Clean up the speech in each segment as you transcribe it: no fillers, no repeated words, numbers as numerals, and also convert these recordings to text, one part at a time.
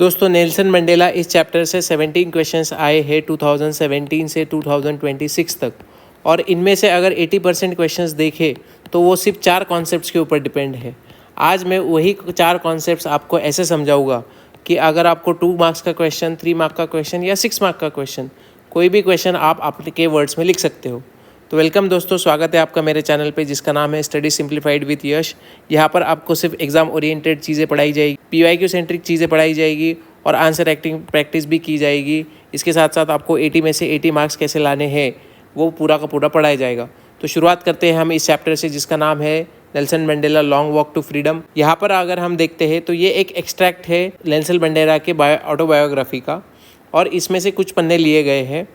दोस्तों Nelson Mandela इस chapter से 17 क्वेश्चंस आए हैं 2017 से 2026 तक, और इनमें से अगर 80% क्वेश्चंस देखें तो वो सिर्फ 4 कॉन्सेप्ट्स के ऊपर डिपेंड है। आज मैं वही 4 कॉन्सेप्ट्स आपको ऐसे समझाऊंगा कि अगर आपको 2 मार्क्स का क्वेश्चन, 3 मार्क का क्वेश्चन या 6 मार्क का क्वेश्चन, कोई भी क्वेश्चन आप आपके वर्ड्स में लिख सकते हो। तो वेलकम दोस्तों, स्वागत है आपका मेरे चैनल पे जिसका नाम है स्टडी सिंप्लीफाइड विद यश। यहाँ पर आपको सिर्फ एग्जाम ओरिएंटेड चीज़ें पढ़ाई जाएगी, PYQ सेंट्रिक चीज़ें पढ़ाई जाएगी और आंसर राइटिंग प्रैक्टिस भी की जाएगी। इसके साथ साथ आपको 80 में से 80 मार्क्स कैसे लाने हैं वो पूरा का पूरा पढ़ाया जाएगा। तो शुरुआत करते हैं हम इस चैप्टर से जिसका नाम है Nelson Mandela long walk to Freedom. यहाँ पर अगर हम देखते हैं तो ये एक एक्सट्रैक्ट है नेल्सन मंडेला के ऑटोबायोग्राफी का, और इसमें से कुछ पन्ने लिए गए हैं।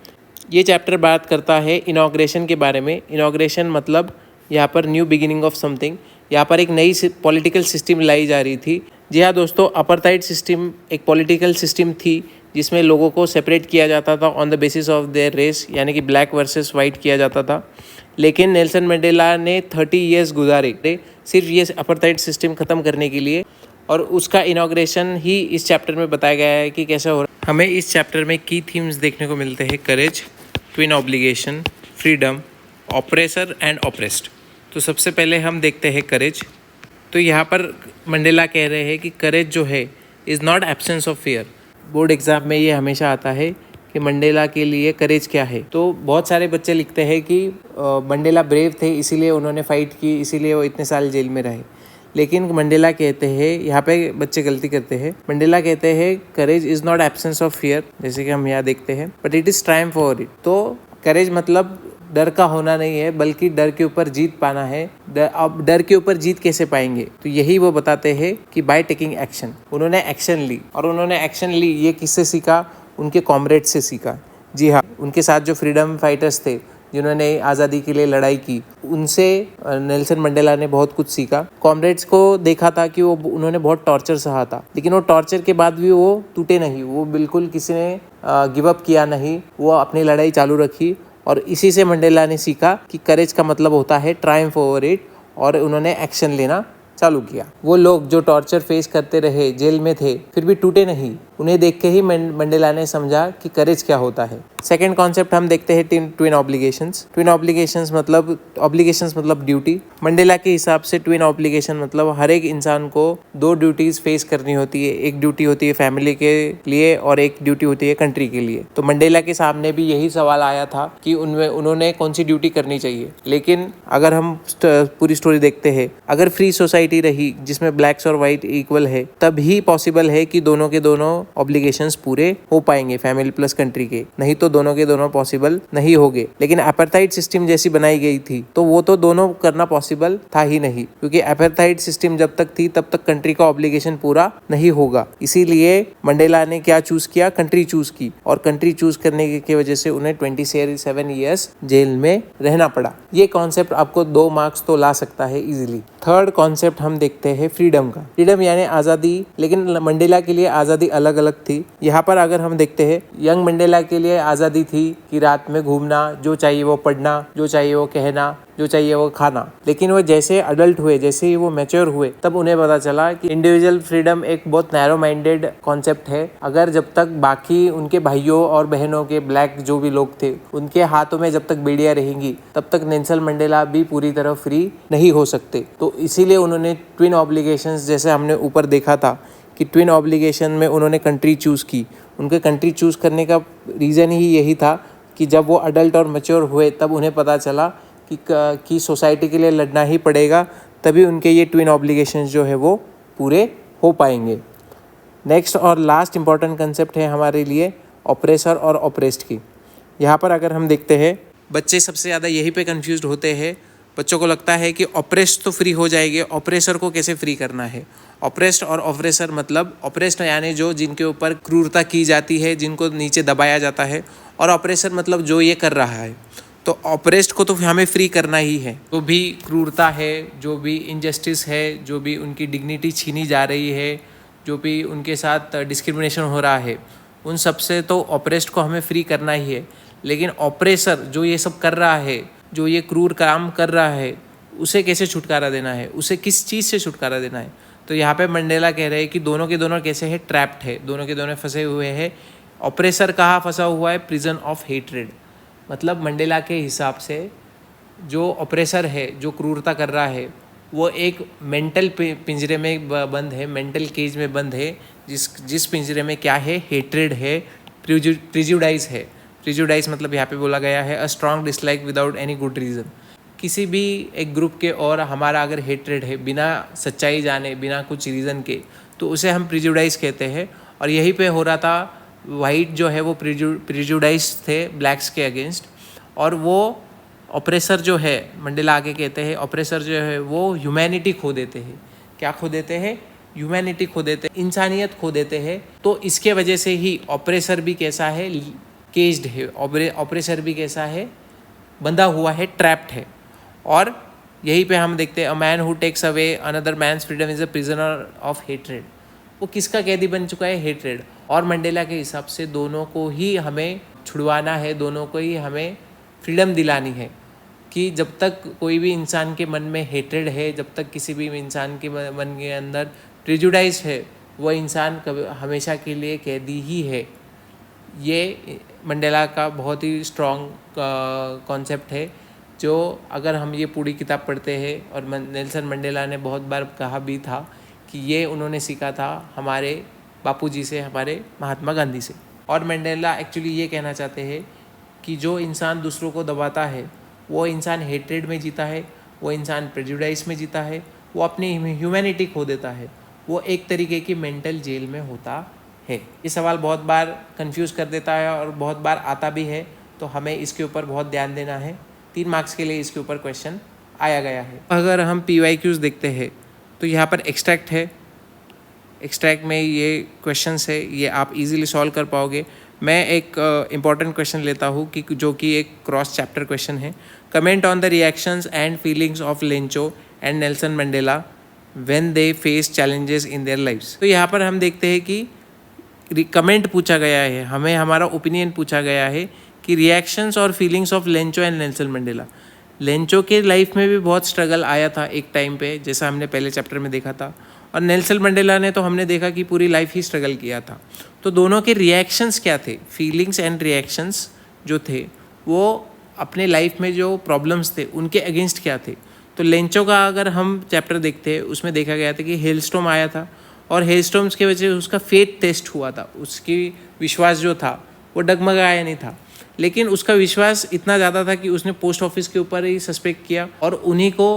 ये चैप्टर बात करता है इनॉग्रेशन के बारे में। इनॉग्रेशन मतलब यहाँ पर न्यू बिगिनिंग ऑफ समथिंग। यहाँ पर एक नई पॉलिटिकल सिस्टम लाई जा रही थी। जी हाँ दोस्तों, अपार्थाइड सिस्टम एक पॉलिटिकल सिस्टम थी जिसमें लोगों को सेपरेट किया जाता था on the basis of their race, यानी कि ब्लैक वर्सेस वाइट किया जाता था। लेकिन नेल्सन मंडेला ने 30 ईयर्स गुजारे सिर्फ ये अपार्थाइड सिस्टम ख़त्म करने के लिए, और उसका इनॉग्रेशन ही इस चैप्टर में बताया गया है कि कैसे हो रहा है। हमें इस चैप्टर में की थीम्स देखने को मिलते हैं: courage, twin obligation, freedom, oppressor and oppressed. तो सबसे पहले हम देखते हैं करेज। तो यहाँ पर मंडेला कह रहे हैं कि करेज जो है is not absence of fear. Board exam में ये हमेशा आता है कि मंडेला के लिए करेज क्या है। तो बहुत सारे बच्चे लिखते हैं कि मंडेला ब्रेव थे इसीलिए उन्होंने फ़ाइट की, इसीलिए वो इतने साल जेल में रहे। लेकिन मंडेला कहते हैं, यहाँ पे बच्चे गलती करते हैं। मंडेला कहते हैं करेज is not absence of fear, जैसे कि हम यहाँ देखते हैं, but it is Triumph over it. तो करेज मतलब डर का होना नहीं है, बल्कि डर के ऊपर जीत पाना है। अब डर के ऊपर जीत कैसे पाएंगे, तो यही वो बताते हैं कि बाय टेकिंग एक्शन। उन्होंने एक्शन ली, और उन्होंने एक्शन ली ये किससे सीखा? उनके कॉमरेड से सीखा। जी हाँ, उनके साथ जो फ्रीडम फाइटर्स थे जिन्होंने आज़ादी के लिए लड़ाई की, उनसे नेल्सन मंडेला ने बहुत कुछ सीखा। कॉमरेड्स को देखा था कि उन्होंने बहुत टॉर्चर सहा था, लेकिन वो टॉर्चर के बाद भी वो टूटे नहीं, वो बिल्कुल किसी ने गिव अप किया नहीं, वो अपनी लड़ाई चालू रखी। और इसी से मंडेला ने सीखा कि करेज का मतलब होता है ट्रायम्फ ओवर इट, और उन्होंने एक्शन लेना चालू किया। वो लोग जो टॉर्चर फेस करते रहे, जेल में थे, फिर भी टूटे नहीं, उन्हें देख के ही मंडेला ने समझा कि करेज क्या होता है। सेकंड कॉन्सेप्ट हम देखते हैं ट्विन ऑब्लिगेशंस। ट्विन ऑब्लिगेशंस मतलब ड्यूटी। मंडेला के हिसाब से ट्विन ऑब्लिगेशन मतलब हर एक इंसान को 2 ड्यूटीज फेस करनी होती है। एक ड्यूटी होती है फैमिली के लिए और एक ड्यूटी होती है कंट्री के लिए। तो मंडेला के सामने भी यही सवाल आया था कि उन्होंने कौन सी ड्यूटी करनी चाहिए। लेकिन अगर हम पूरी स्टोरी देखते हैं, अगर फ्री सोसाइटी रही जिसमें ब्लैक्स और वाइट इक्वल है, तब ही पॉसिबल है कि दोनों के दोनों ऑब्लिगेशंस पूरे हो पाएंगे फैमिली प्लस कंट्री के, नहीं तो दोनों के दोनों पॉसिबल नहीं होंगे। लेकिन अपार्थाइड सिस्टम जैसी बनाई गई थी तो वो तो दोनों करना पॉसिबल था ही नहीं, क्योंकि अपार्थाइड सिस्टम जब तक थी तब तक कंट्री का ऑब्लिगेशन पूरा नहीं होगा। इसीलिए मंडेला ने क्या चूज किया? कंट्री चूज की, और कंट्री चूज करने की वजह से उन्हें 27 ईयर्स जेल में रहना पड़ा। ये कॉन्सेप्ट आपको 2 मार्क्स तो ला सकता है इजीली। थर्ड कॉन्सेप्ट हम देखते हैं फ्रीडम का। फ्रीडम यानी आज़ादी, लेकिन मंडेला के लिए आज़ादी अलग अलग थी। यहाँ पर अगर हम देखते हैं, यंग मंडेला के लिए आज़ादी थी कि रात में घूमना, जो चाहिए वो पढ़ना, जो चाहिए वो कहना, जो चाहिए वो खाना। लेकिन वो जैसे अडल्ट हुए, जैसे ही वो मैच्योर हुए, तब उन्हें पता चला कि इंडिविजुअल फ्रीडम एक बहुत नैरो माइंडेड कॉन्सेप्ट है। अगर जब तक बाकी उनके भाइयों और बहनों के, ब्लैक जो भी लोग थे, उनके हाथों में जब तक बेड़ियां रहेंगी, तब तक नेल्सन मंडेला भी पूरी तरह फ्री नहीं हो सकते। तो इसीलिए उन्होंने ट्विन ऑब्लिगेशंस, जैसे हमने ऊपर देखा था कि ट्विन ऑब्लिगेशन में उन्होंने कंट्री चूज़ की। उनके कंट्री चूज़ करने का रीज़न ही यही था कि जब वो अडल्ट और मैच्योर हुए तब उन्हें पता चला कि सोसाइटी के लिए लड़ना ही पड़ेगा, तभी उनके ये ट्विन ऑब्लिगेशंस जो है वो पूरे हो पाएंगे। नेक्स्ट और लास्ट इम्पॉर्टेंट कंसेप्ट है हमारे लिए ऑप्रेसर और ऑप्रेस्ड की। यहाँ पर अगर हम देखते हैं, बच्चे सबसे ज़्यादा यही पे कंफ्यूज्ड होते हैं। बच्चों को लगता है कि ऑप्रेस्ड तो फ्री हो जाएंगे, ऑप्रेसर को कैसे फ्री करना है। ऑप्रेस्ड और ऑप्रेसर मतलब, ऑप्रेस्ड यानी जो जिनके ऊपर क्रूरता की जाती है, जिनको नीचे दबाया जाता है, और ऑप्रेसर मतलब जो ये कर रहा है। तो ऑप्रेस्ड को तो हमें फ्री करना ही है। जो भी क्रूरता है, जो भी इनजस्टिस है, जो भी उनकी डिग्निटी छीनी जा रही है, जो भी उनके साथ डिस्क्रिमिनेशन हो रहा है, उन सब से तो ऑप्रेस्ड को हमें फ्री करना ही है। लेकिन ऑप्रेसर जो ये सब कर रहा है, जो ये क्रूर काम कर रहा है, उसे कैसे छुटकारा देना है, उसे किस चीज़ से छुटकारा देना है, तो यहाँ पे मंडेला कह रहे हैं कि दोनों के दोनों कैसे है, ट्रैप्ड है, दोनों के दोनों फंसे हुए हैं। ऑप्रेसर कहाँ फंसा हुआ है, प्रिजन ऑफ हेट्रेड। मतलब मंडेला के हिसाब से जो ऑप्रेसर है, जो क्रूरता कर रहा है, वो एक मेंटल पिंजरे में बंद है, मेंटल केज में बंद है, जिस पिंजरे में क्या है, हेट्रेड है, प्रिजुडाइज है। प्रिजुडाइज मतलब यहाँ पे बोला गया है a strong dislike without any good reason. किसी भी एक ग्रुप के और हमारा अगर हेट्रेड है बिना सच्चाई जाने, बिना कुछ रीज़न के, तो उसे हम प्रिजुडाइज कहते हैं। और यहीं पे हो रहा था, वाइट जो है वो प्रिजुडाइज थे ब्लैक्स के अगेंस्ट, और वो ऑप्रेसर जो है, मंडेला आगे कहते हैं, ऑप्रेसर जो है वो ह्यूमैनिटी खो देते हैं। क्या खो देते हैं? ह्यूमैनिटी खो देते हैं, इंसानियत खो देते हैं। तो इसके वजह से ही ऑप्रेसर भी कैसा है, केज्ड है। ऑप्रेसर भी कैसा है, बंधा हुआ है, ट्रैप्ड है। और यहीं पे हम देखते हैं a man who takes away another man's freedom is a prisoner of hatred. वो किसका कैदी बन चुका है? हेट्रेड। और मंडेला के हिसाब से दोनों को ही हमें छुड़वाना है, दोनों को ही हमें फ्रीडम दिलानी है। कि जब तक कोई भी इंसान के मन में हेट्रेड है, जब तक किसी भी इंसान के मन के अंदर प्रिजुडाइज है, वो इंसान कभी हमेशा के लिए कैदी ही है। ये मंडेला का बहुत ही स्ट्रॉन्ग कॉन्सेप्ट है, जो अगर हम ये पूरी किताब पढ़ते हैं, और नेल्सन मंडेला ने बहुत बार कहा भी था कि ये उन्होंने सीखा था हमारे बापूजी से, हमारे महात्मा गांधी से। और मंडेला एक्चुअली ये कहना चाहते हैं कि जो इंसान दूसरों को दबाता है, वो इंसान हेट्रेड में जीता है, वो इंसान प्रेजुडाइज में जीता है, वो अपनी ह्यूमैनिटी खो देता है, वो एक तरीके की मेंटल जेल में होता है। ये सवाल बहुत बार कंफ्यूज कर देता है और बहुत बार आता भी है, तो हमें इसके ऊपर बहुत ध्यान देना है। 3 मार्क्स के लिए इसके ऊपर क्वेश्चन आया गया है। अगर हम PYQs देखते हैं तो यहाँ पर एक्सट्रैक्ट है, एक्सट्रैक्ट में ये क्वेश्चंस है, ये आप इजीली सॉल्व कर पाओगे। मैं एक इम्पॉर्टेंट क्वेश्चन लेता हूँ कि जो कि एक क्रॉस चैप्टर क्वेश्चन है। Comment on the reactions and feelings of Lencho and Nelson Mandela when they face challenges in their lives. तो यहाँ पर हम देखते हैं कि कमेंट पूछा गया है, हमें हमारा ओपिनियन पूछा गया है कि रिएक्शंस और feelings of Lencho and Nelson Mandela. Lencho के लाइफ में भी बहुत स्ट्रगल आया था एक टाइम पे, जैसा हमने पहले चैप्टर में देखा था, और नेल्सन मंडेला ने तो हमने देखा कि पूरी लाइफ ही स्ट्रगल किया था। तो दोनों के रिएक्शंस क्या थे, फीलिंग्स एंड रिएक्शंस जो थे, वो अपने लाइफ में जो प्रॉब्लम्स थे उनके अगेंस्ट क्या थे। तो लेंचो का अगर हम चैप्टर देखते हैं, उसमें देखा गया था कि हेलस्टॉर्म आया था, और हेलस्टॉर्म्स की वजह से उसका फेथ टेस्ट हुआ था, उसकी विश्वास जो था वो डगमगाया नहीं था। लेकिन उसका विश्वास इतना ज़्यादा था कि उसने पोस्ट ऑफिस के ऊपर ही सस्पेक्ट किया, और उन्हीं को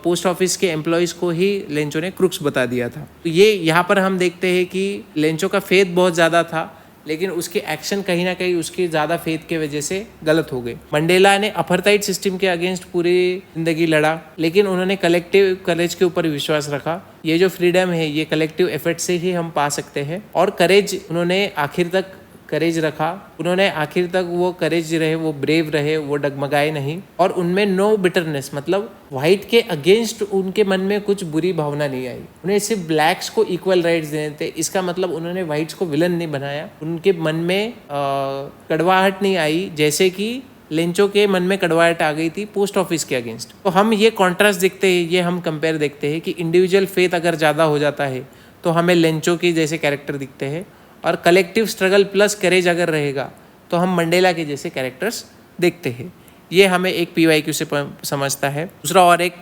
पोस्ट ऑफिस के एम्प्लॉयज़ को ही लेंचो ने क्रुक्स बता दिया था। तो ये यहाँ पर हम देखते हैं कि लेंचो का फेथ बहुत ज़्यादा था, लेकिन उसके एक्शन कहीं ना कहीं उसके ज़्यादा फेथ के वजह से गलत हो गए। मंडेला ने अपार्थाइड सिस्टम के अगेंस्ट पूरी जिंदगी लड़ा, लेकिन उन्होंने कलेक्टिव करेज के ऊपर विश्वास रखा। ये जो फ्रीडम है, ये कलेक्टिव एफर्ट से ही हम पा सकते हैं। और करेज, उन्होंने आखिर तक करेज रखा, उन्होंने आखिर तक वो करेज रहे, वो ब्रेव रहे, वो डगमगाए नहीं, और उनमें नो बिटरनेस, मतलब वाइट के अगेंस्ट उनके मन में कुछ बुरी भावना नहीं आई। उन्हें सिर्फ ब्लैक्स को इक्वल राइट्स देने थे, इसका मतलब उन्होंने वाइट्स को विलन नहीं बनाया। उनके मन में कड़वाहट नहीं आई, जैसे कि लेंचो के मन में कड़वाहट आ गई थी पोस्ट ऑफिस के अगेंस्ट। तो हम ये कॉन्ट्रास्ट देखते हैं, ये हम कंपेयर देखते हैं कि इंडिविजुअल फेथ अगर ज़्यादा हो जाता है तो हमें लेंचो के जैसे कैरेक्टर दिखते हैं, और कलेक्टिव स्ट्रगल प्लस करेज अगर रहेगा तो हम मंडेला के जैसे कैरेक्टर्स देखते हैं। ये हमें एक PYQ से समझता है। दूसरा और एक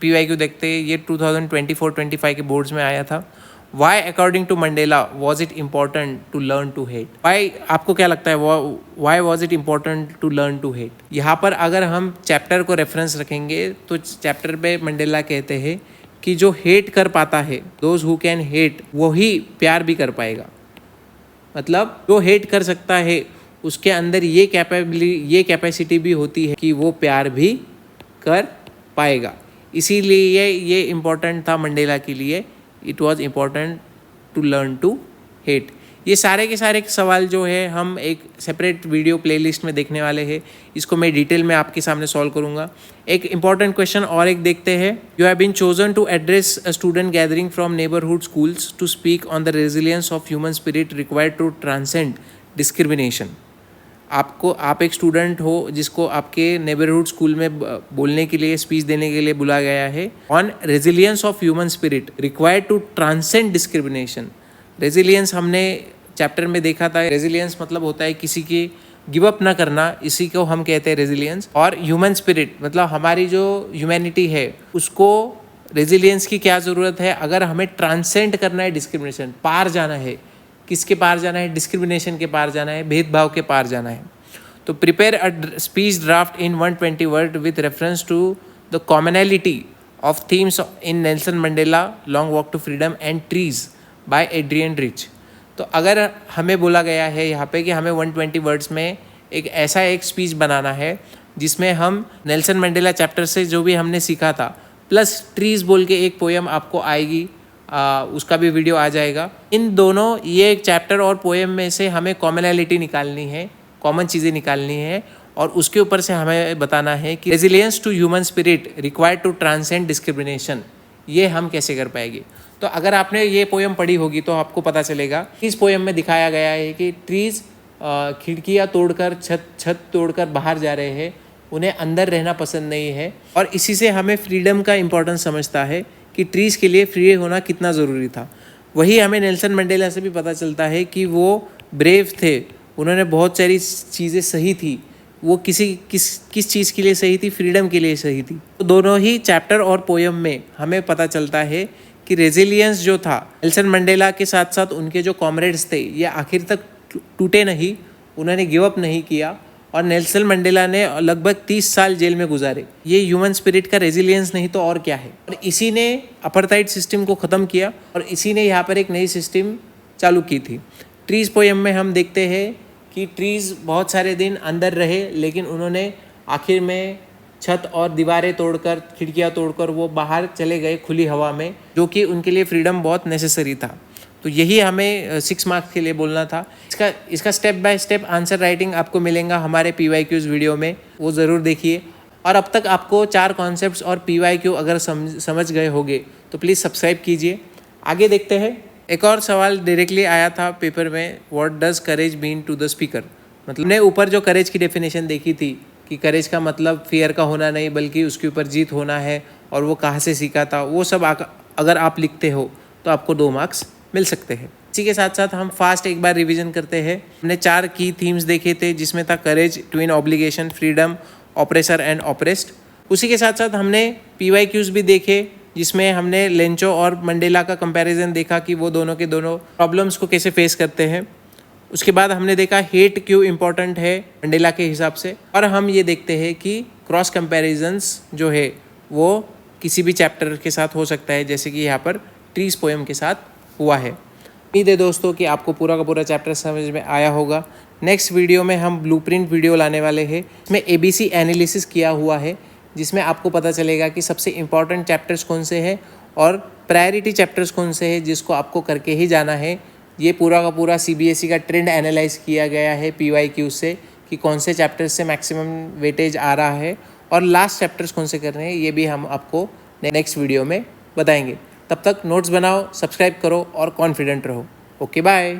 PYQ देखते हैं, ये 2024-25 के बोर्ड्स में आया था। Why according to Mandela was it important to learn to hate. Why, आपको क्या लगता है, why was it important to learn to hate? यहाँ पर अगर हम चैप्टर को रेफरेंस रखेंगे तो चैप्टर पे मंडेला कहते हैं कि जो हेट कर पाता है, दोज हु कैन हेट, वो ही प्यार भी कर पाएगा। मतलब जो हेट कर सकता है उसके अंदर ये कैपेसिटी भी होती है कि वो प्यार भी कर पाएगा। इसीलिए ये इम्पोर्टेंट था मंडेला के लिए, it was important to learn to hate. ये सारे के सारे सवाल जो है हम एक सेपरेट वीडियो प्लेलिस्ट में देखने वाले हैं, इसको मैं डिटेल में आपके सामने सॉल्व करूंगा। एक इंपॉर्टेंट क्वेश्चन और एक देखते हैं। You have been chosen to address a student gathering from neighbourhood schools to speak on the resilience of human spirit required to transcend discrimination. आप एक स्टूडेंट हो जिसको आपके नेबरहुड स्कूल में बोलने के लिए, स्पीच देने के लिए बुलाया गया है on resilience of human spirit required to transcend discrimination. Resilience हमने चैप्टर में देखा था। रेजिलियंस मतलब होता है किसी की गिव अप ना करना, इसी को हम कहते हैं रेजिलियंस। और ह्यूमन स्पिरिट मतलब हमारी जो ह्यूमैनिटी है उसको रेजिलियंस की क्या ज़रूरत है, अगर हमें ट्रांसेंड करना है, डिस्क्रिमिनेशन पार जाना है। किसके पार जाना है? डिस्क्रिमिनेशन के पार जाना है, भेदभाव के पार जाना है। तो prepare a speech draft in 120 word with reference to the commonality of themes in Nelson Mandela long walk to freedom and trees by Adrian Rich. तो अगर हमें बोला गया है यहाँ पे कि हमें 120 वर्ड्स में एक स्पीच बनाना है जिसमें हम नेल्सन मंडेला चैप्टर से जो भी हमने सीखा था प्लस ट्रीज बोल के एक पोएम आपको आएगी, उसका भी वीडियो आ जाएगा। इन दोनों ये एक चैप्टर और पोएम में से हमें कॉमनैलिटी निकालनी है, कॉमन चीज़ें निकालनी है और उसके ऊपर से हमें बताना है कि resilience to human spirit required to transcend discrimination, ये हम कैसे कर पाएंगे। तो अगर आपने ये पोएम पढ़ी होगी तो आपको पता चलेगा इस पोएम में दिखाया गया है कि ट्रीज खिड़कियाँ तोड़कर छत तोड़कर बाहर जा रहे हैं, उन्हें अंदर रहना पसंद नहीं है। और इसी से हमें फ्रीडम का इम्पोर्टेंस समझता है कि ट्रीज़ के लिए फ्री होना कितना ज़रूरी था। वही हमें नेल्सन मंडेला से भी पता चलता है कि वो ब्रेव थे, उन्होंने बहुत सारी चीज़ें सही थी। वो किस चीज़ के लिए सही थी? फ्रीडम के लिए सही थी। तो दोनों ही चैप्टर और पोएम में हमें पता चलता है कि रेजिलियंस जो था नेल्सन मंडेला के साथ साथ उनके जो कॉमरेड्स थे ये आखिर तक टूटे नहीं, उन्होंने गिव अप नहीं किया। और नेल्सन मंडेला ने लगभग 30 साल जेल में गुजारे। ये ह्यूमन स्पिरिट का रेजिलियंस नहीं तो और क्या है। और इसी ने अपार्थाइड सिस्टम को ख़त्म किया और इसी ने यहाँ पर एक नई सिस्टम चालू की थी। ट्रीज पोएम में हम देखते हैं कि ट्रीज बहुत सारे दिन अंदर रहे लेकिन उन्होंने आखिर में छत और दीवारें तोड़कर, खिड़कियाँ तोड़कर वो बाहर चले गए खुली हवा में, जो कि उनके लिए फ्रीडम बहुत नेसेसरी था। तो यही हमें 6 मार्क्स के लिए बोलना था। इसका step by step answer writing आपको मिलेगा हमारे PYQs वीडियो में, वो ज़रूर देखिए। और अब तक आपको 4 कॉन्सेप्ट्स और PYQ अगर समझ गए होंगे तो प्लीज़ सब्सक्राइब कीजिए। आगे देखते हैं। एक और सवाल डायरेक्टली आया था पेपर में, what does courage mean to the speaker. मतलब ने ऊपर जो करेज की डेफिनेशन देखी थी कि करेज का मतलब फियर का होना नहीं बल्कि उसके ऊपर जीत होना है और वो कहाँ से सीखा था, वो सब अगर आप लिखते हो तो आपको 2 मार्क्स मिल सकते हैं। इसी के साथ साथ हम फास्ट एक बार रिवीजन करते हैं। हमने 4 की थीम्स देखे थे जिसमें था courage, twin obligation, freedom, oppressor and oppressed. उसी के साथ साथ हमने PYQs भी देखे जिसमें हमने लेंचो और मंडेला का कंपैरिजन देखा कि वो दोनों के दोनों प्रॉब्लम्स को कैसे फेस करते हैं। उसके बाद हमने देखा हेट क्यों इम्पोर्टेंट है मंडेला के हिसाब से। और हम ये देखते हैं कि क्रॉस कंपैरिजन्स जो है वो किसी भी चैप्टर के साथ हो सकता है, जैसे कि यहाँ पर ट्रीज पोएम के साथ हुआ है। उम्मीद है दोस्तों कि आपको पूरा का पूरा चैप्टर समझ में आया होगा। नेक्स्ट वीडियो में हम ब्लूप्रिंट वीडियो लाने वाले हैं। इसमें ABC एनालिसिस किया हुआ है जिसमें आपको पता चलेगा कि सबसे इम्पॉर्टेंट चैप्टर्स कौन से हैं और प्रायोरिटी चैप्टर्स कौन से हैं जिसको आपको करके ही जाना है। ये पूरा का पूरा CBSE का ट्रेंड एनालाइज किया गया है PYQ से कि कौन से चैप्टर्स से मैक्सिमम वेटेज आ रहा है और लास्ट चैप्टर्स कौन से करने हैं, ये भी हम आपको नेक्स्ट वीडियो में बताएंगे। तब तक नोट्स बनाओ, सब्सक्राइब करो और कॉन्फिडेंट रहो। Okay bye.